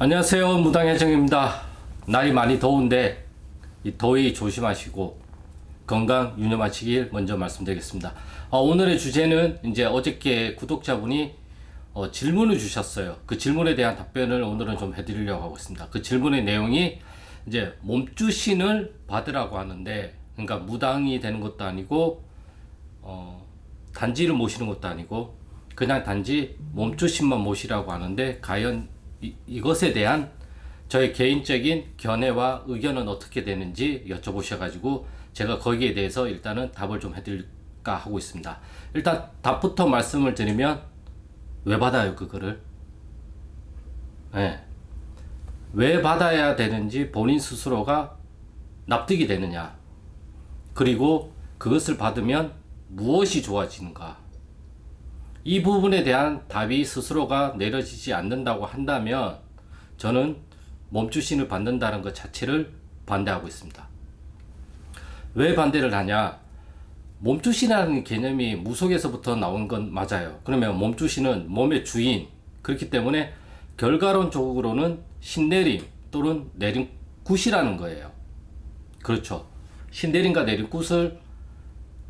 안녕하세요. 무당혜정입니다. 날이 많이 더운데 이 더위 조심하시고 건강 유념하시길 먼저 말씀드리겠습니다. 오늘의 주제는 이제 어저께 구독자분이 질문을 주셨어요. 그 질문에 대한 답변을 오늘은 좀 해드리려고 하고 있습니다. 그 질문의 내용이 이제 몸주신을 받으라고 하는데, 그러니까 무당이 되는 것도 아니고 단지를 모시는 것도 아니고 그냥 단지 몸주신만 모시라고 하는데, 과연 이것에 대한 저의 개인적인 견해와 의견은 어떻게 되는지 여쭤보셔가지고 제가 거기에 대해서 일단은 답을 좀 해드릴까 하고 있습니다. 일단 답부터 말씀을 드리면, 왜 받아요 그거를? 네. 왜 받아야 되는지 본인 스스로가 납득이 되느냐, 그리고 그것을 받으면 무엇이 좋아지는가, 이 부분에 대한 답이 스스로가 내려지지 않는다고 한다면 저는 몸주신을 받는다는 것 자체를 반대하고 있습니다. 왜 반대를 하냐? 몸주신이라는 개념이 무속에서부터 나온 건 맞아요. 그러면 몸주신은 몸의 주인, 그렇기 때문에 결과론적으로는 신내림 또는 내림굿이라는 거예요. 그렇죠. 신내림과 내림굿을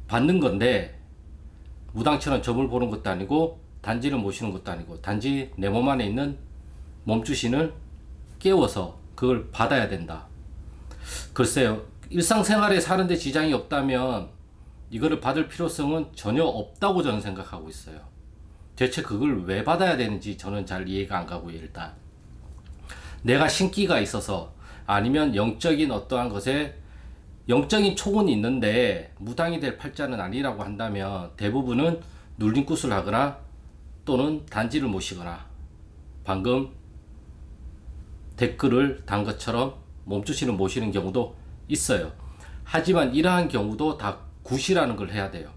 받는 건데, 무당처럼 점을 보는 것도 아니고 단지를 모시는 것도 아니고 단지 내 몸 안에 있는 몸주신을 깨워서 그걸 받아야 된다. 글쎄요, 일상생활에 사는데 지장이 없다면 이거를 받을 필요성은 전혀 없다고 저는 생각하고 있어요. 대체 그걸 왜 받아야 되는지 저는 잘 이해가 안 가고요. 일단 내가 신기가 있어서, 아니면 영적인 어떠한 것에 영적인 촉은 있는데 무당이 될 팔자는 아니라고 한다면 대부분은 눌림굿을 하거나 또는 단지를 모시거나 방금 댓글을 단 것처럼 몸주신을 모시는 경우도 있어요. 하지만 이러한 경우도 다 굿이라는 걸 해야 돼요.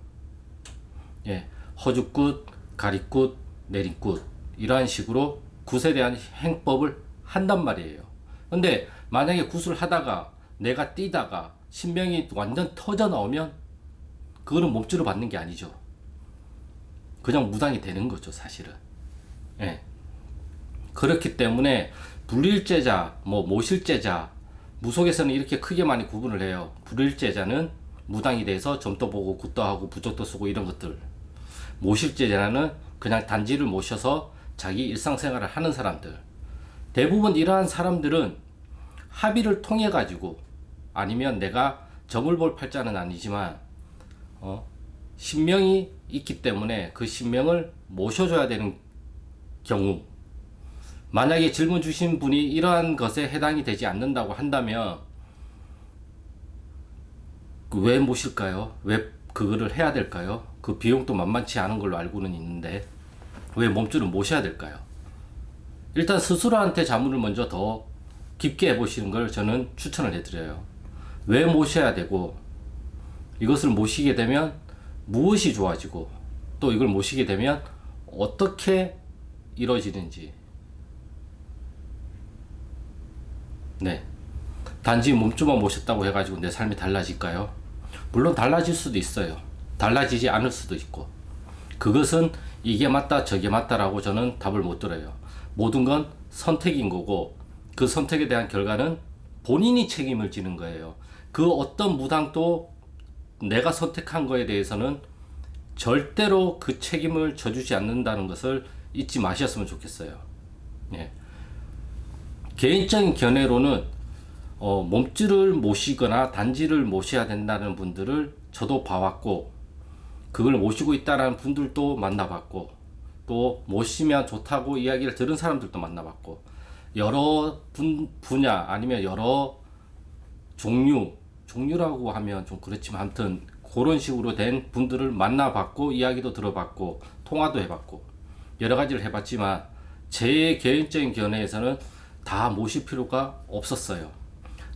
예, 허주굿, 가리굿, 내림굿, 이러한 식으로 굿에 대한 행법을 한단 말이에요. 근데 만약에 굿을 하다가 내가 뛰다가 신명이 완전 터져 나오면 그거는 몸주를 받는 게 아니죠. 그냥 무당이 되는 거죠, 사실은. 예. 그렇기 때문에 불일제자, 모실제자, 무속에서는 이렇게 크게 많이 구분을 해요. 불일제자는 무당이 돼서 점도 보고 굿도 하고 부적도 쓰고 이런 것들. 모실제자는 그냥 단지를 모셔서 자기 일상생활을 하는 사람들. 대부분 이러한 사람들은 합의를 통해 가지고, 아니면 내가 점을 볼 팔자는 아니지만 신명이 있기 때문에 그 신명을 모셔줘야 되는 경우, 만약에 질문 주신 분이 이러한 것에 해당이 되지 않는다고 한다면 왜 모실까요? 왜 그거를 해야 될까요? 그 비용도 만만치 않은 걸로 알고는 있는데 왜 몸주를 모셔야 될까요? 일단 스스로한테 자문을 먼저 더 깊게 해보시는 걸 저는 추천을 해드려요. 왜 모셔야 되고, 이것을 모시게 되면 무엇이 좋아지고, 또 이걸 모시게 되면 어떻게 이루어지는지. 네. 단지 몸주만 모셨다고 해가지고 내 삶이 달라질까요? 물론 달라질 수도 있어요. 달라지지 않을 수도 있고. 그것은 이게 맞다 저게 맞다라고 저는 답을 못 들어요. 모든 건 선택인 거고, 그 선택에 대한 결과는 본인이 책임을 지는 거예요. 그 어떤 무당도 내가 선택한 거에 대해서는 절대로 그 책임을 져주지 않는다는 것을 잊지 마셨으면 좋겠어요. 예. 개인적인 견해로는 몸주를 모시거나 단지를 모셔야 된다는 분들을 저도 봐왔고, 그걸 모시고 있다는 분들도 만나봤고, 또 모시면 좋다고 이야기를 들은 사람들도 만나봤고, 여러 분야 아니면 여러 종류라고 하면 좀 그렇지만 아무튼 그런 식으로 된 분들을 만나봤고, 이야기도 들어봤고, 통화도 해봤고, 여러 가지를 해봤지만 제 개인적인 견해에서는 다 모실 필요가 없었어요.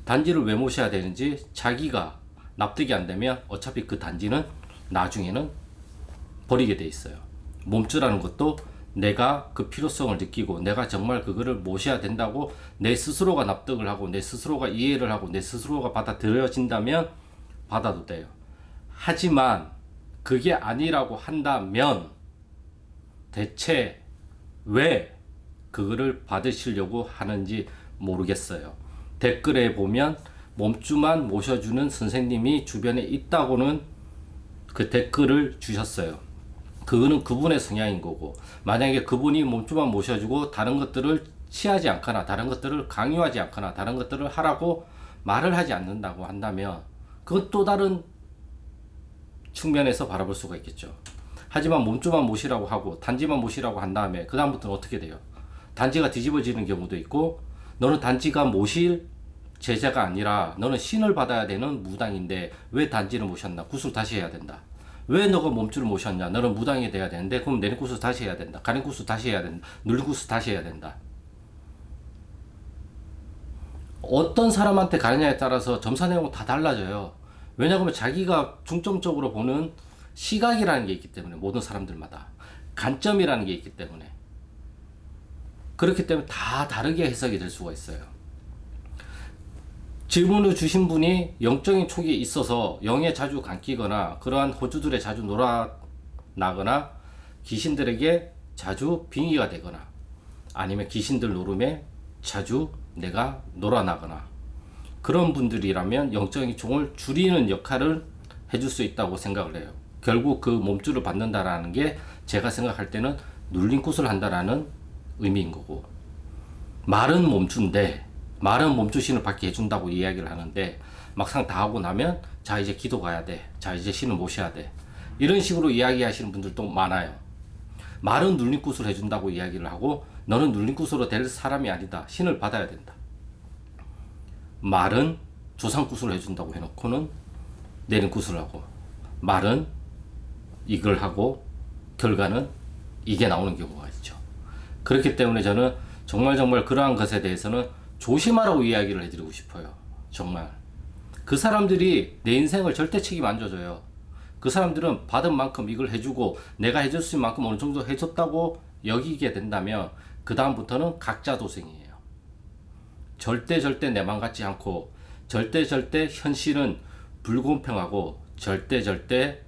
단지를 왜 모셔야 되는지 자기가 납득이 안 되면 어차피 그 단지는 나중에는 버리게 돼 있어요. 몸주라는 것도 내가 그 필요성을 느끼고 내가 정말 그거를 모셔야 된다고 내 스스로가 납득을 하고 내 스스로가 이해를 하고 내 스스로가 받아들여진다면 받아도 돼요. 하지만 그게 아니라고 한다면 대체 왜 그거를 받으시려고 하는지 모르겠어요. 댓글에 보면 몸주만 모셔주는 선생님이 주변에 있다고는 그 댓글을 주셨어요. 그거는 그분의 성향인 거고, 만약에 그분이 몸주만 모셔주고 다른 것들을 취하지 않거나 다른 것들을 강요하지 않거나 다른 것들을 하라고 말을 하지 않는다고 한다면 그건 또 다른 측면에서 바라볼 수가 있겠죠. 하지만 몸주만 모시라고 하고 단지만 모시라고 한 다음에 그 다음부터는 어떻게 돼요? 단지가 뒤집어지는 경우도 있고, 너는 단지가 모실 제자가 아니라 너는 신을 받아야 되는 무당인데 왜 단지를 모셨나? 구슬 다시 해야 된다. 왜 너가 몸주를 모셨냐? 너는 무당이 돼야 되는데 그럼 내린 구슬 다시 해야 된다. 가린 구슬 다시 해야 된다. 눌린 구슬 다시 해야 된다. 어떤 사람한테 가느냐에 따라서 점사 내용은 다 달라져요. 왜냐하면 자기가 중점적으로 보는 시각이라는 게 있기 때문에, 모든 사람들마다 관점이라는 게 있기 때문에, 그렇기 때문에 다 다르게 해석이 될 수가 있어요. 질문을 주신 분이 영적인 촉이 있어서 영에 자주 감기거나 그러한 호주들에 자주 놀아나거나 귀신들에게 자주 빙의가 되거나 아니면 귀신들 노름에 자주 내가 놀아나거나 그런 분들이라면 영적인 촉을 줄이는 역할을 해줄 수 있다고 생각을 해요. 결국 그 몸주를 받는다라는 게 제가 생각할 때는 눌린 굿을 한다라는 의미인 거고, 말은 몸주인데 말은 몸주신을 받게 해준다고 이야기를 하는데 막상 다 하고 나면 자 이제 기도 가야 돼, 자 이제 신을 모셔야 돼, 이런 식으로 이야기하시는 분들도 많아요. 말은 눌린 굿을 해준다고 이야기를 하고 너는 눌린 굿으로 될 사람이 아니다, 신을 받아야 된다. 말은 조상 굿을 해준다고 해놓고는 내린 굿을 하고, 말은 이걸 하고 결과는 이게 나오는 경우가 있죠. 그렇기 때문에 저는 정말 그러한 것에 대해서는 조심하라고 이야기를 해드리고 싶어요. 정말 그 사람들이 내 인생을 절대 책임 안 져줘요. 그 사람들은 받은 만큼 이걸 해주고 내가 해줄 수 있는 만큼 어느 정도 해줬다고 여기게 된다면 그 다음부터는 각자 도생이에요. 절대 내만 같지 않고 절대 현실은 불공평하고 절대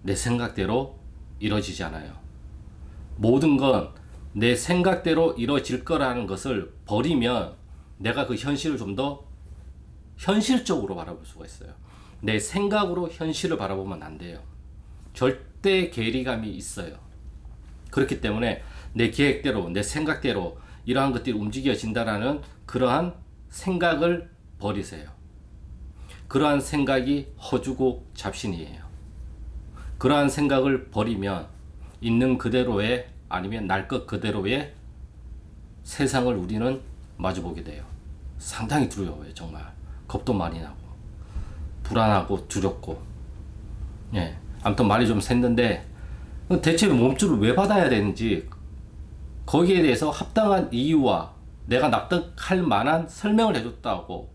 내 생각대로 이루어지지 않아요. 모든 건 내 생각대로 이루어질 거라는 것을 버리면 내가 그 현실을 좀 더 현실적으로 바라볼 수가 있어요. 내 생각으로 현실을 바라보면 안 돼요. 절대 괴리감이 있어요. 그렇기 때문에 내 계획대로 내 생각대로 이러한 것들이 움직여진다라는 그러한 생각을 버리세요. 그러한 생각이 허주고 잡신이에요. 그러한 생각을 버리면 있는 그대로의, 아니면 날 것 그대로의 세상을 우리는 마주보게 돼요. 상당히 두려워요. 정말 겁도 많이 나고 불안하고 두렵고. 예, 아무튼 말이 좀 샜는데 대체 몸주를 왜 받아야 되는지 거기에 대해서 합당한 이유와 내가 납득할 만한 설명을 해줬다고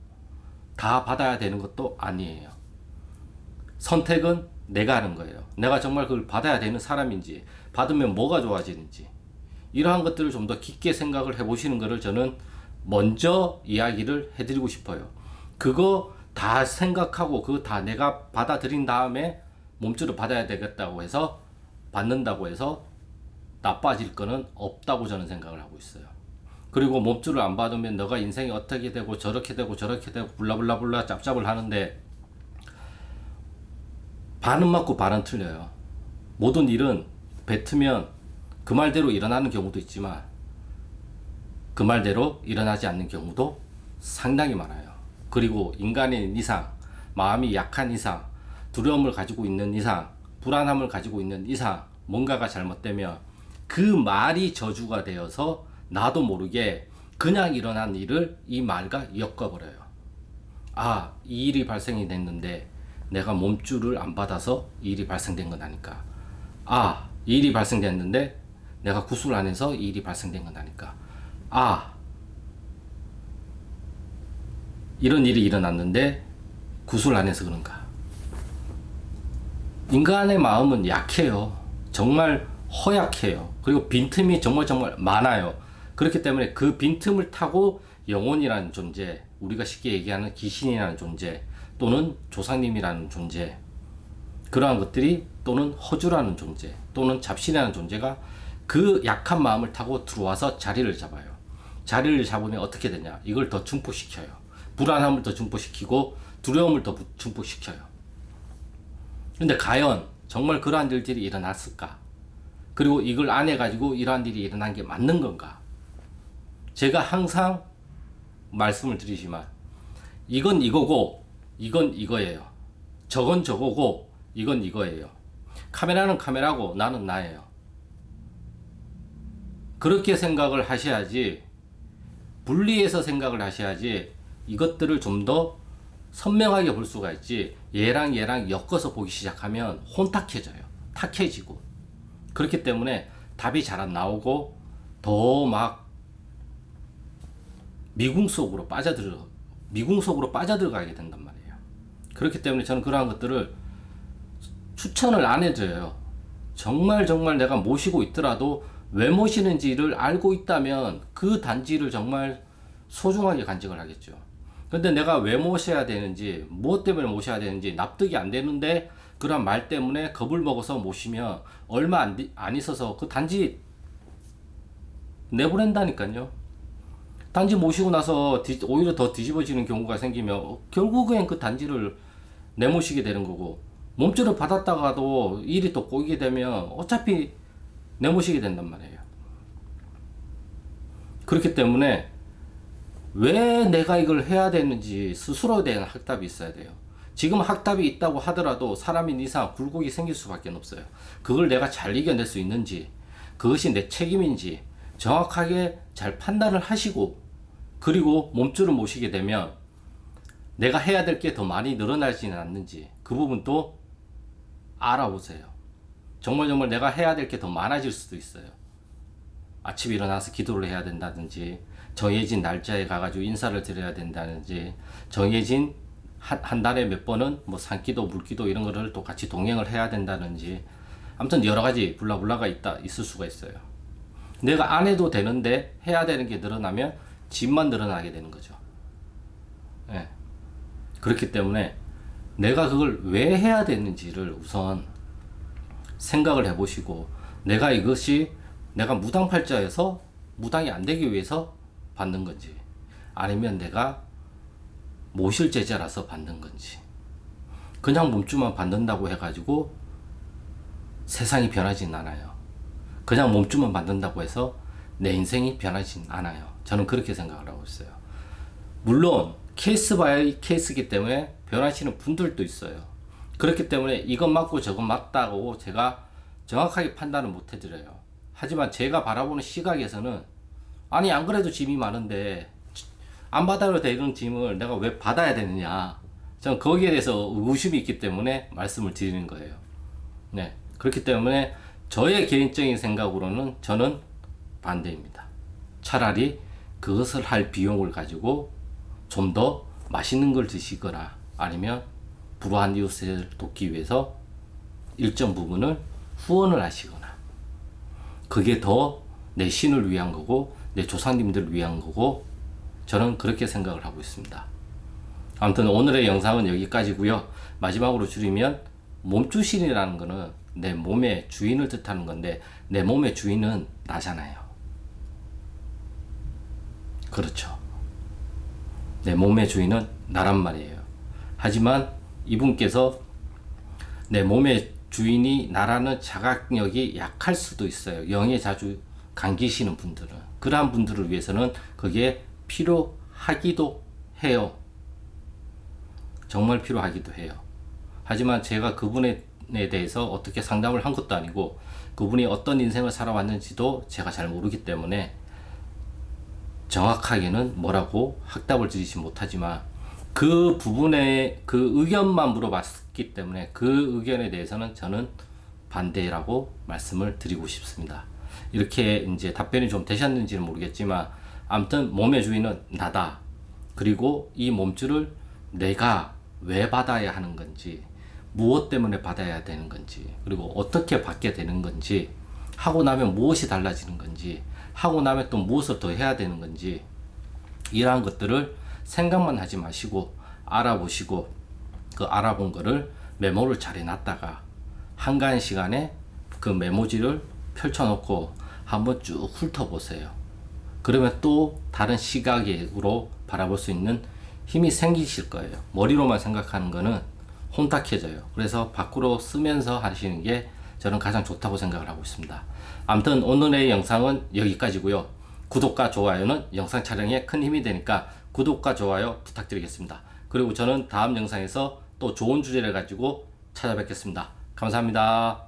다 받아야 되는 것도 아니에요. 선택은 내가 하는 거예요. 내가 정말 그걸 받아야 되는 사람인지, 받으면 뭐가 좋아지는지, 이러한 것들을 좀 더 깊게 생각을 해보시는 것을 저는 먼저 이야기를 해드리고 싶어요. 그거 다 생각하고 그거 다 내가 받아들인 다음에 몸주를 받아야 되겠다고 해서 받는다고 해서 나빠질 거는 없다고 저는 생각을 하고 있어요. 그리고 몸주를 안 받으면 너가 인생이 어떻게 되고 저렇게 되고 블라블라블라 짭짭을 하는데, 반은 맞고 반은 틀려요. 모든 일은 뱉으면 그 말대로 일어나는 경우도 있지만 그 말대로 일어나지 않는 경우도 상당히 많아요. 그리고 인간인 이상, 마음이 약한 이상, 두려움을 가지고 있는 이상, 불안함을 가지고 있는 이상, 뭔가가 잘못되면 그 말이 저주가 되어서 나도 모르게 그냥 일어난 일을 이 말과 엮어버려요. 아, 이 일이 발생이 됐는데 내가 몸주를 안 받아서 이 일이 발생된 건 아닐까. 아, 이 일이 발생됐는데 내가 구슬 안 해서 이 일이 발생된 건 아닐까. 아, 이런 일이 일어났는데 구슬 안 해서 그런가. 인간의 마음은 약해요. 정말 허약해요. 그리고 빈틈이 정말 많아요. 그렇기 때문에 그 빈틈을 타고 영혼이라는 존재, 우리가 쉽게 얘기하는 귀신이라는 존재, 또는 조상님이라는 존재, 그러한 것들이, 또는 허주라는 존재, 또는 잡신이라는 존재가 그 약한 마음을 타고 들어와서 자리를 잡아요. 자리를 잡으면 어떻게 되냐? 이걸 더 증폭시켜요. 불안함을 더 증폭시키고 두려움을 더 증폭시켜요. 근데 과연 정말 그러한 일들이 일어났을까? 그리고 이걸 안 해가지고 이러한 일이 일어난 게 맞는 건가? 제가 항상 말씀을 드리지만 이건 이거고 이건 이거예요. 저건 저거고 이건 이거예요. 카메라는 카메라고 나는 나예요. 그렇게 생각을 하셔야지, 분리해서 생각을 하셔야지 이것들을 좀 더 선명하게 볼 수가 있지, 얘랑 얘랑 엮어서 보기 시작하면 혼탁해져요. 탁해지고. 그렇기 때문에 답이 잘 안 나오고 더 막 미궁 속으로 빠져들어가게 된단 말이에요. 그렇기 때문에 저는 그러한 것들을 추천을 안 해줘요. 정말 내가 모시고 있더라도 왜 모시는지를 알고 있다면 그 단지를 정말 소중하게 간직을 하겠죠. 근데 내가 왜 모셔야 되는지, 무엇 때문에 모셔야 되는지 납득이 안 되는데 그런 말 때문에 겁을 먹어서 모시면 얼마 안 있어서 그 단지 내보낸다니까요. 단지 모시고 나서 오히려 더 뒤집어지는 경우가 생기면 결국엔 그 단지를 내모시게 되는 거고, 몸주를 받았다가도 일이 또 꼬이게 되면 어차피 내모시게 된단 말이에요. 그렇기 때문에 왜 내가 이걸 해야 되는지 스스로에 대한 학답이 있어야 돼요. 지금 학답이 있다고 하더라도 사람인 이상 굴곡이 생길 수밖에 없어요. 그걸 내가 잘 이겨낼 수 있는지, 그것이 내 책임인지 정확하게 잘 판단을 하시고, 그리고 몸줄을 모시게 되면 내가 해야 될 게 더 많이 늘어나지는 않는지 그 부분도 알아보세요. 정말 내가 해야 될 게 더 많아질 수도 있어요. 아침에 일어나서 기도를 해야 된다든지, 정해진 날짜에 가가지고 인사를 드려야 된다든지, 정해진 한 달에 몇 번은 뭐 산기도 물기도 이런 거를 또 같이 동행을 해야 된다든지, 아무튼 여러 가지 블라블라가 있을 수가 있어요. 내가 안 해도 되는데 해야 되는 게 늘어나면 짐만 늘어나게 되는 거죠. 예. 그렇기 때문에 내가 그걸 왜 해야 되는지를 우선 생각을 해보시고, 내가 무당팔자여서 무당이 안 되기 위해서 받는 건지, 아니면 내가 모실 제자라서 받는 건지. 그냥 몸주만 받는다고 해가지고 세상이 변하진 않아요. 그냥 몸주만 받는다고 해서 내 인생이 변하진 않아요. 저는 그렇게 생각을 하고 있어요. 물론 케이스 바이 케이스이기 때문에 변하시는 분들도 있어요. 그렇기 때문에 이건 맞고 저건 맞다고 제가 정확하게 판단을 못 해드려요. 하지만 제가 바라보는 시각에서는, 아니 안 그래도 짐이 많은데 안 받아도 되는 짐을 내가 왜 받아야 되느냐, 저는 거기에 대해서 의구심이 있기 때문에 말씀을 드리는 거예요. 네, 그렇기 때문에 저의 개인적인 생각으로는 저는 반대입니다. 차라리 그것을 할 비용을 가지고 좀 더 맛있는 걸 드시거나, 아니면 불우한 이웃을 돕기 위해서 일정 부분을 후원을 하시거나, 그게 더 내 신을 위한 거고 내 조상님들을 위한 거고, 저는 그렇게 생각을 하고 있습니다. 아무튼 오늘의 영상은 여기까지고요. 마지막으로 줄이면, 몸주신이라는 거는 내 몸의 주인을 뜻하는 건데, 내 몸의 주인은 나잖아요. 그렇죠. 내 몸의 주인은 나란 말이에요. 하지만 이분께서 내 몸의 주인이 나라는 자각력이 약할 수도 있어요. 영에 자주 감기시는 분들은. 그러한 분들을 위해서는 그게 필요하기도 해요. 정말 필요하기도 해요. 하지만 제가 그분에 대해서 어떻게 상담을 한 것도 아니고, 그분이 어떤 인생을 살아왔는지도 제가 잘 모르기 때문에 정확하게는 뭐라고 확답을 드리지 못하지만, 그 부분에 그 의견만 물어봤기 때문에 그 의견에 대해서는 저는 반대라고 말씀을 드리고 싶습니다. 이렇게 이제 답변이 좀 되셨는지는 모르겠지만, 아무튼 몸의 주인은 나다. 그리고 이 몸줄을 내가 왜 받아야 하는 건지, 무엇 때문에 받아야 되는 건지, 그리고 어떻게 받게 되는 건지, 하고 나면 무엇이 달라지는 건지, 하고 나면 또 무엇을 더 해야 되는 건지, 이러한 것들을 생각만 하지 마시고 알아보시고, 그 알아본 거를 메모를 잘 해놨다가 한가한 시간에 그 메모지를 펼쳐놓고 한번 쭉 훑어보세요. 그러면 또 다른 시각으로 바라볼 수 있는 힘이 생기실 거예요. 머리로만 생각하는 거는 혼탁해져요. 그래서 밖으로 쓰면서 하시는 게 저는 가장 좋다고 생각을 하고 있습니다. 아무튼 오늘의 영상은 여기까지고요. 구독과 좋아요는 영상 촬영에 큰 힘이 되니까 구독과 좋아요 부탁드리겠습니다. 그리고 저는 다음 영상에서 또 좋은 주제를 가지고 찾아뵙겠습니다. 감사합니다.